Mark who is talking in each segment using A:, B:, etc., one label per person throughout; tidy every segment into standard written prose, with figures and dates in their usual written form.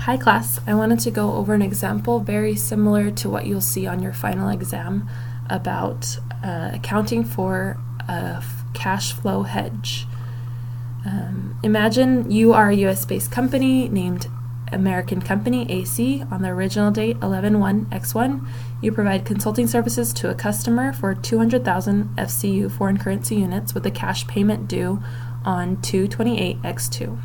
A: Hi class, I wanted to go over an example very similar to what you'll see on your final exam about accounting for a cash flow hedge. Imagine you are a US-based company named American Company AC. On the original date 11/1/X1, you provide consulting services to a customer for 200,000 FCU foreign currency units with a cash payment due on 2/28/X2.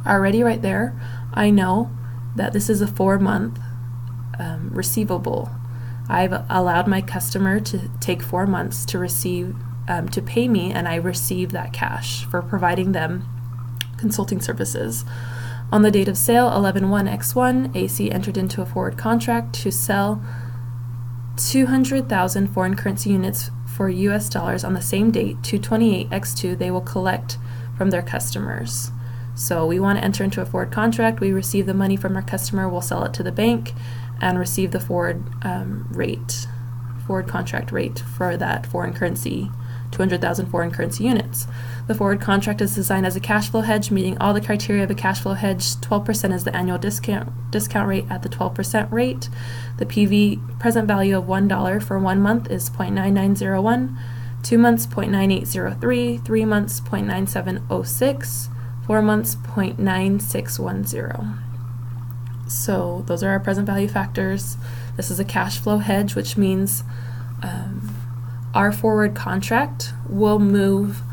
A: Already right there, I know that this is a 4-month receivable. I've allowed my customer to take 4 months to receive, to pay me, and I receive that cash for providing them consulting services. On the date of sale, 11/1/X1, AC entered into a forward contract to sell 200,000 foreign currency units for US dollars on the same date, 2/28/X2, they will collect from their customers. So we want to enter into a forward contract. We receive the money from our customer, we'll sell it to the bank and receive the forward contract rate for that foreign currency, 200,000 foreign currency units. The forward contract is designed as a cash flow hedge, meeting all the criteria of a cash flow hedge. 12% is the annual discount rate at the 12% rate. The PV present value of $1 for 1 month is 0.9901, 2 months 0.9803, 3 months 0.9706, 4 months 0.9610. So those are our present value factors. This is a cash flow hedge, which means our forward contract will move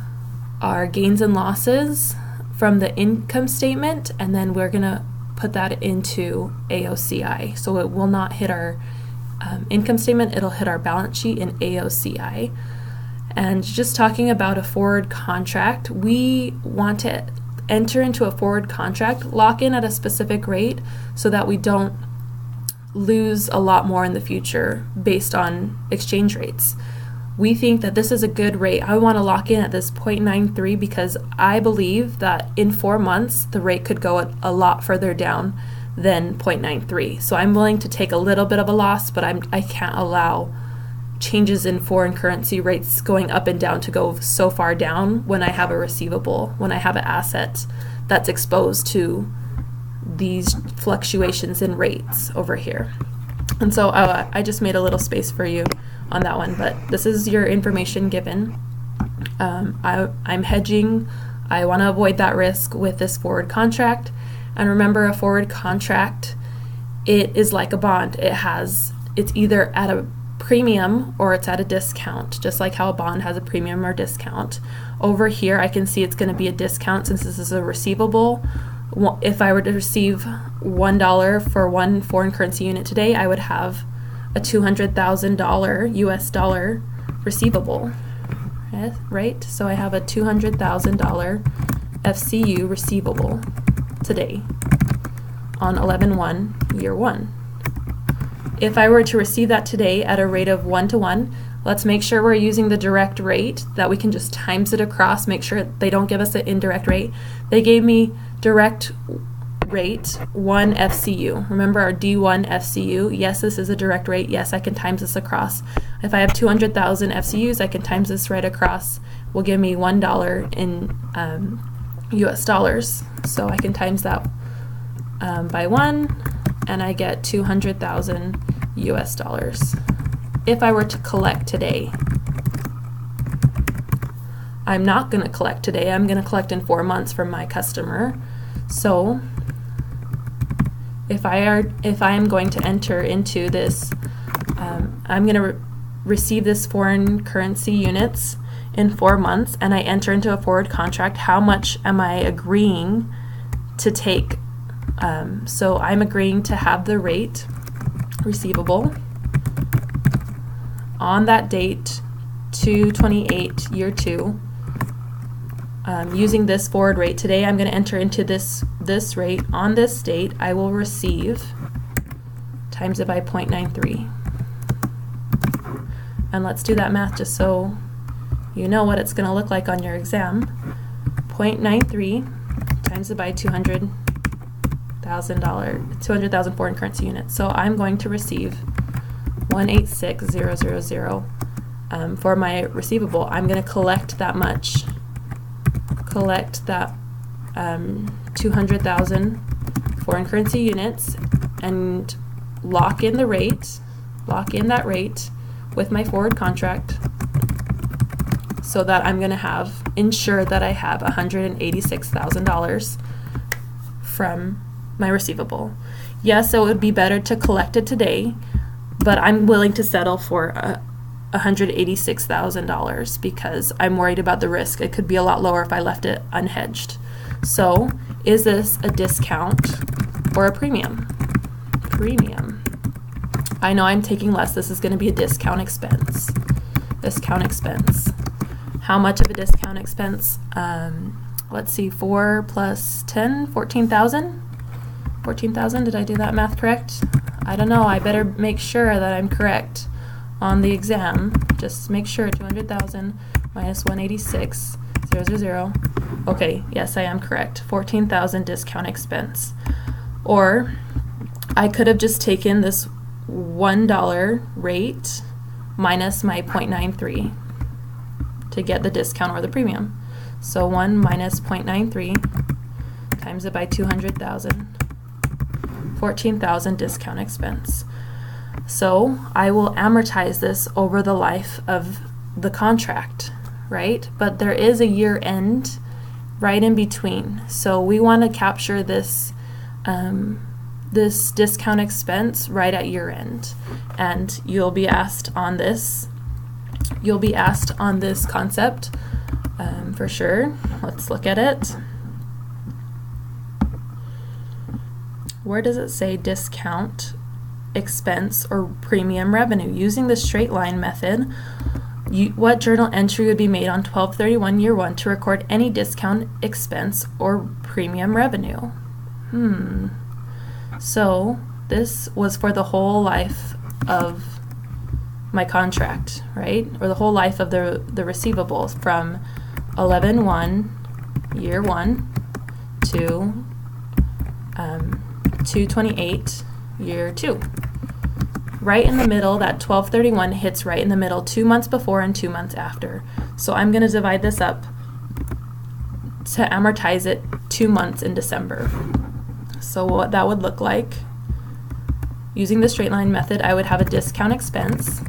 A: our gains and losses from the income statement, and then we're going to put that into AOCI. So it will not hit our income statement, it'll hit our balance sheet in AOCI. And just talking about a forward contract, we want to enter into a forward contract, lock in at a specific rate so that we don't lose a lot more in the future based on exchange rates. We think that this is a good rate. I want to lock in at this 0.93 because I believe that in 4 months the rate could go a lot further down than 0.93. So I'm willing to take a little bit of a loss, but I can't allow changes in foreign currency rates going up and down to go so far down when I have a receivable, when I have an asset that's exposed to these fluctuations in rates over here. And so I just made a little space for you on that one, but this is your information given. I'm hedging. I want to avoid that risk with this forward contract. And remember, a forward contract, it is like a bond. It's either at a premium or it's at a discount, just like how a bond has a premium or discount. Over here I can see it's going to be a discount since this is a receivable. If I were to receive $1 for 1 foreign currency unit today, I would have a $200,000 US dollar receivable, right? So I have a $200,000 FCU receivable today on 11/1 year 1. If I were to receive that today at a rate of 1-to-1, let's make sure we're using the direct rate, that we can just times it across, make sure they don't give us an indirect rate. They gave me direct rate 1 FCU. Remember our D1 FCU? Yes, this is a direct rate. Yes, I can times this across. If I have 200,000 FCUs, I can times this right across. Will give me $1 in US dollars. So I can times that by 1, and I get 200,000 US dollars. If I were to collect today, I'm not going to collect today. I'm going to collect in 4 months from my customer. So if I am going to enter into this, I'm going to receive this foreign currency units in 4 months, and I enter into a forward contract. How much am I agreeing to take? So I'm agreeing to have the rate receivable on that date, 2/28 year 2. Using this forward rate today, I'm going to enter into this rate on this date. I will receive, times it by 0.93. And let's do that math just so you know what it's going to look like on your exam. 0.93 times it by 200,000 foreign currency units. So I'm going to receive 186,000 for my receivable. I'm going to collect that much. Collect that 200,000 foreign currency units and lock in that rate with my forward contract so that I'm going to ensure that I have $186,000 from my receivable. Yes, it would be better to collect it today, but I'm willing to settle for $186,000 because I'm worried about the risk. It could be a lot lower if I left it unhedged. So, is this a discount or a premium? Premium. I know I'm taking less. This is going to be a discount expense. Discount expense. How much of a discount expense? Let's see, 4 plus 10, 14,000? 14,000, did I do that math correct? I don't know, I better make sure that I'm correct on the exam. Just make sure, 200,000 minus 186,000. Okay, yes, I am correct. 14,000 discount expense. Or I could have just taken this $1 rate minus my 0.93 to get the discount or the premium. So 1 minus 0.93 times it by 200,000. 14,000 discount expense. So I will amortize this over the life of the contract, right? But there is a year end right in between. So we want to capture this this discount expense right at year end. And you'll be asked on this. You'll be asked on this concept for sure. Let's look at it. Where does it say discount expense or premium revenue? Using the straight line method, what journal entry would be made on 12/31 year 1 to record any discount expense or premium revenue? So this was for the whole life of my contract, right? Or the whole life of the receivables from 11/1 year 1 to 2/28 year 2. Right in the middle, that 12/31 hits right in the middle, 2 months before and 2 months after. So I'm going to divide this up to amortize it 2 months in December. So what that would look like, using the straight line method, I would have a discount expense.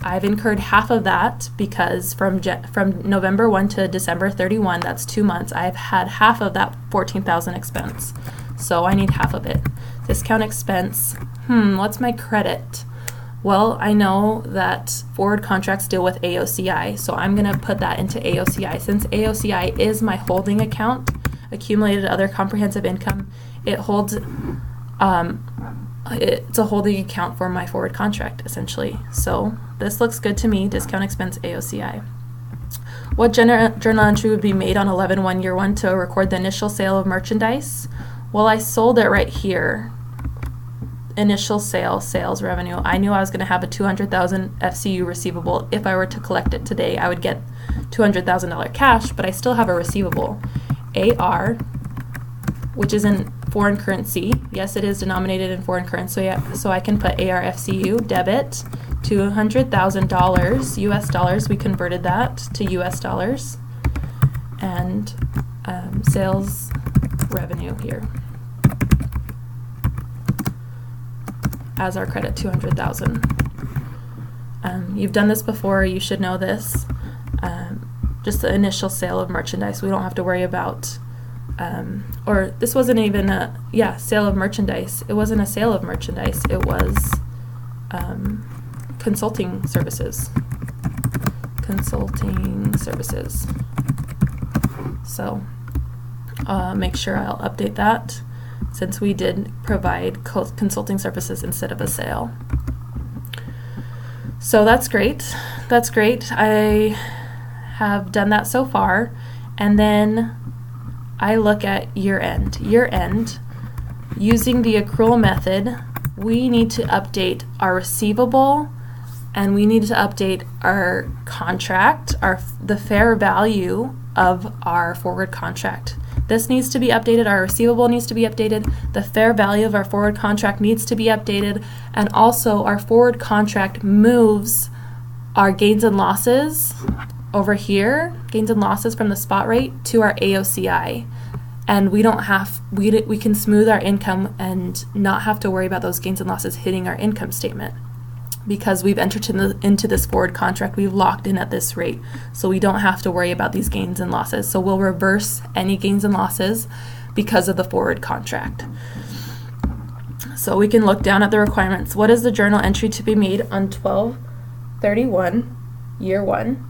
A: I've incurred half of that because from November 1 to December 31, that's 2 months, I've had half of that 14,000 expense. So I need half of it. Discount expense, what's my credit? Well, I know that forward contracts deal with AOCI, so I'm going to put that into AOCI. Since AOCI is my holding account, accumulated other comprehensive income, it holds, it's a holding account for my forward contract, essentially. So this looks good to me, discount expense AOCI. What journal entry would be made on 11/1 year 1 to record the initial sale of merchandise? Well, I sold it right here. Initial sales revenue. I knew I was going to have a 200,000 FCU receivable. If I were to collect it today, I would get $200,000 cash, but I still have a receivable. AR, which is in foreign currency. Yes, it is denominated in foreign currency, so I can put AR FCU, debit, $200,000 US dollars. We converted that to US dollars. And sales revenue here as our credit, 200,000. You've done this before, you should know this. Just the initial sale of merchandise. We don't have to worry about, or this wasn't even a, sale of merchandise. It wasn't a sale of merchandise, it was consulting services. Consulting services. So make sure I'll update that since we did provide consulting services instead of a sale. So that's great. That's great. I have done that so far. And then I look at year end. Year end, using the accrual method, we need to update our receivable and we need to update our contract, the fair value of our forward contract. This needs to be updated, our receivable needs to be updated, the fair value of our forward contract needs to be updated, and also our forward contract moves our gains and losses over here, gains and losses from the spot rate, to our AOCI. And we can smooth our income and not have to worry about those gains and losses hitting our income statement. Because we've entered into this forward contract, we've locked in at this rate, so we don't have to worry about these gains and losses. So we'll reverse any gains and losses because of the forward contract. So we can look down at the requirements. What is the journal entry to be made on 12/31, year 1?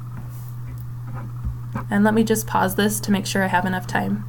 A: And let me just pause this to make sure I have enough time.